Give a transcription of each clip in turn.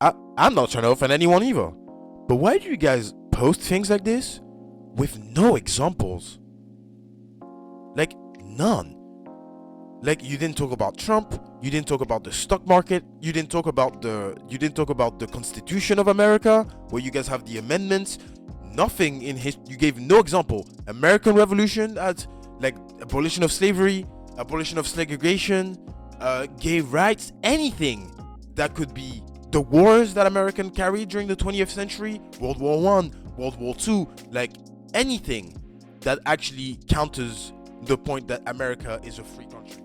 I'm not trying to offend anyone either. But why do you guys post things like this with no examples? Like, none. Like, you didn't talk about Trump, you didn't talk about the stock market, you didn't talk about the Constitution of America, where you guys have the amendments. Nothing in his you gave no example. American Revolution as like abolition of slavery, abolition of segregation, gay rights, anything that could be the wars that American carried during the 20th century, World War One, World War Two, like anything that actually counters the point that America is a free country.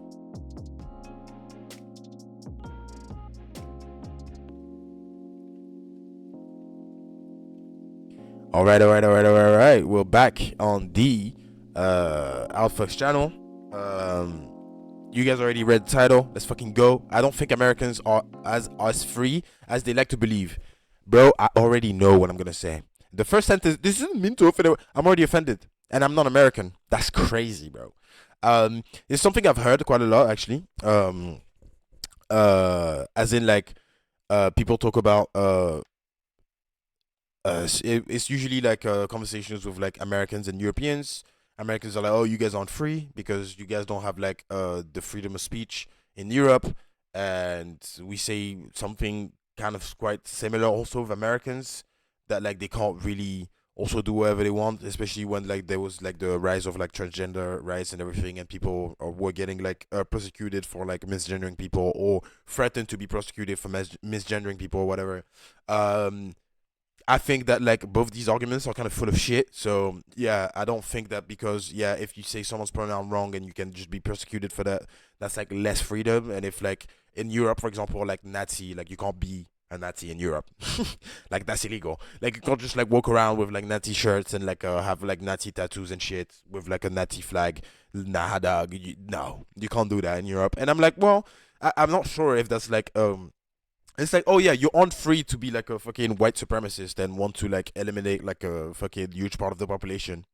All right. We're back on the Outfox channel. You guys already read the title. Let's fucking go. I don't think Americans are as free as they like to believe. Bro, I already know what I'm gonna say. The first sentence, this isn't mean to offend. I'm already offended. And I'm not American. That's crazy, bro. It's something I've heard quite a lot actually. As in like people talk about it's usually like conversations with like Americans and Europeans. Americans are like, oh, you guys aren't free because you guys don't have like the freedom of speech in Europe, and we say something kind of quite similar also with Americans, that like they can't really also do whatever they want, especially when like there was like the rise of like transgender rights and everything, and people were getting like prosecuted for like misgendering people or threatened to be prosecuted for misgendering people or whatever. Um, I think that like both these arguments are kind of full of shit. So yeah, I don't think that because yeah, if you say someone's pronoun wrong and you can just be persecuted for that, that's like less freedom. And if like in Europe, for example, like Nazi, like you can't be a Nazi in Europe, like that's illegal. Like you can't just like walk around with like Nazi shirts and like have like Nazi tattoos and shit with like a Nazi flag. Nah, dog, no, you can't do that in Europe. And I'm like, well, I'm not sure if that's like it's like, oh yeah, you aren't free to be like a fucking white supremacist and want to like eliminate like a fucking huge part of the population.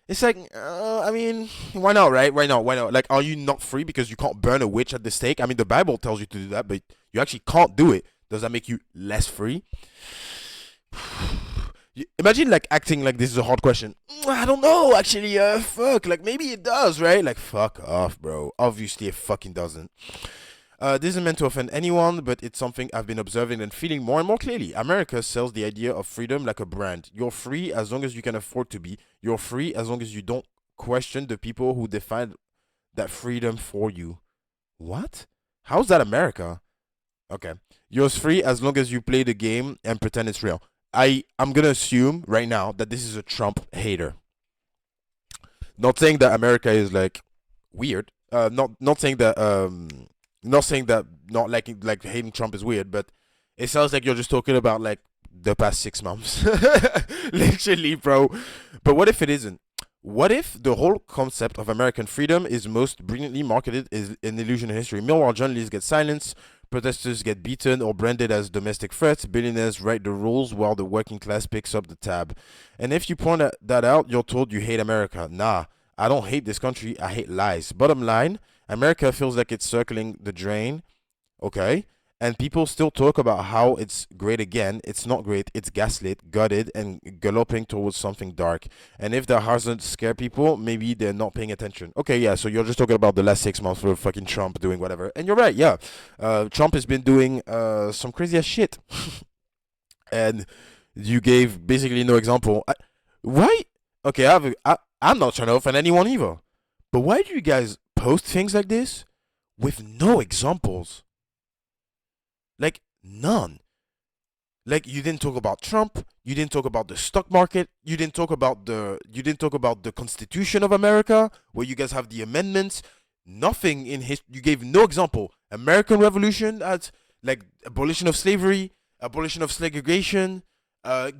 It's like, I mean, why not, right? Why not? Why not? Like, are you not free because you can't burn a witch at the stake? I mean, the Bible tells you to do that, but you actually can't do it. Does that make you less free? Imagine like acting like this is a hard question. I don't know, actually. Fuck. Like maybe it does, right? Like fuck off, bro. Obviously, it fucking doesn't. This isn't meant to offend anyone, but it's something I've been observing and feeling more and more clearly. America sells the idea of freedom like a brand. You're free as long as you can afford to be. You're free as long as you don't question the people who define that freedom for you. What? How's that America? Okay. You're free as long as you play the game and pretend it's real. I'm gonna assume right now that this is a Trump hater. Not saying that America is like weird. Not saying that not liking like hating Trump is weird, but it sounds like you're just talking about like the past 6 months, literally, bro. But what if it isn't? What if the whole concept of American freedom is most brilliantly marketed as an illusion of history? Meanwhile, journalists get silenced, protesters get beaten or branded as domestic threats, billionaires write the rules while the working class picks up the tab. And if you point that out, you're told you hate America. Nah, I don't hate this country, I hate lies. Bottom line, America feels like it's circling the drain, okay? And people still talk about how it's great again. It's not great, it's gaslit, gutted, and galloping towards something dark. And if that hasn't scare people, maybe they're not paying attention. Okay, yeah, so you're just talking about the last 6 months for fucking Trump doing whatever. And you're right, yeah. Trump has been doing some crazy ass shit. And you gave basically no example. Why? Okay, I'm not trying to offend anyone either. But why do you guys post things like this with no examples? Like none. Like you didn't talk about Trump, you didn't talk about the stock market, you didn't talk about the Constitution of America, where you guys have the amendments. Nothing in his you gave no example. American Revolution as like abolition of slavery, abolition of segregation,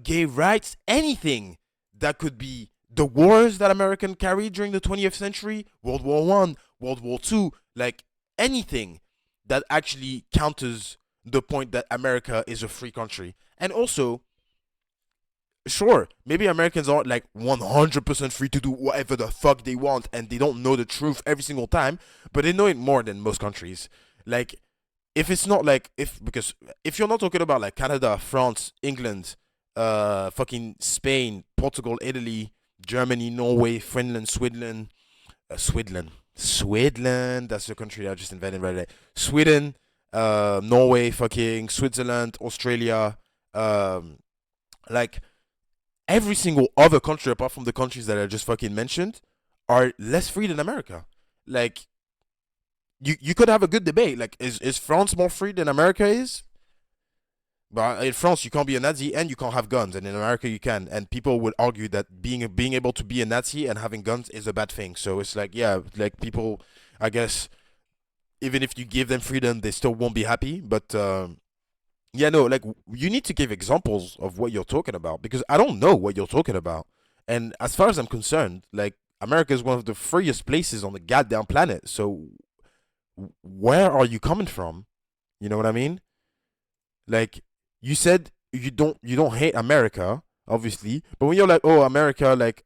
gay rights, anything that could be the wars that American carried during the 20th century, World War One, World War Two, like anything that actually counters the point that America is a free country. And also, sure, maybe Americans aren't like 100% free to do whatever the fuck they want and they don't know the truth every single time, but they know it more than most countries. Like, if it's not like if because if you're not talking about like Canada, France, England, fucking Spain, Portugal, Italy, Germany, Norway, Finland, Sweden, that's the country that I just invented right there. Sweden, Norway, fucking Switzerland, Australia, um, like every single other country apart from the countries that I just fucking mentioned are less free than America. Like you could have a good debate. Like is France more free than America is? But in France, you can't be a Nazi and you can't have guns, and in America, you can. And people would argue that being able to be a Nazi and having guns is a bad thing. So it's like, yeah, like people, I guess, even if you give them freedom, they still won't be happy. But yeah, no, like you need to give examples of what you're talking about because I don't know what you're talking about. And as far as I'm concerned, like America is one of the freest places on the goddamn planet. So where are you coming from? You know what I mean? Like you said you don't hate America, obviously, but when you're like, oh, America, like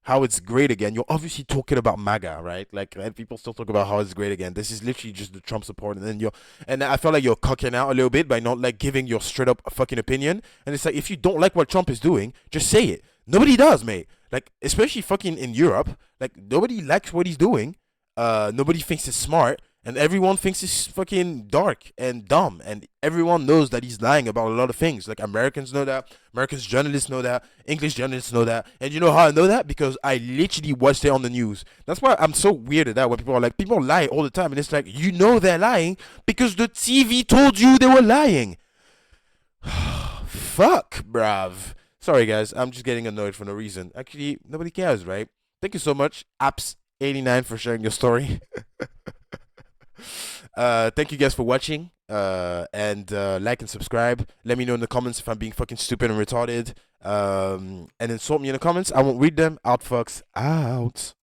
how it's great again, you're obviously talking about MAGA, right? Like and people still talk about how it's great again. This is literally just the Trump support, and then and I feel like you're cocking out a little bit by not like giving your straight up fucking opinion. And it's like if you don't like what Trump is doing, just say it. Nobody does, mate. Like especially fucking in Europe, like nobody likes what he's doing. Nobody thinks it's smart, and everyone thinks it's fucking dark and dumb, and everyone knows that he's lying about a lot of things. Like Americans know that, Americans journalists know that, English journalists know that, and you know how I know that because I literally watched it on the news. That's why I'm so weirded out when people are like, people lie all the time, and it's like you know they're lying because the TV told you they were lying. Fuck, bruv. Sorry, guys. I'm just getting annoyed for no reason. Actually, nobody cares, right? Thank you so much, Apps89, for sharing your story. Thank you guys for watching. And like and subscribe. Let me know in the comments if I'm being fucking stupid and retarded. And insult me in the comments. I won't read them. Out, fucks, out.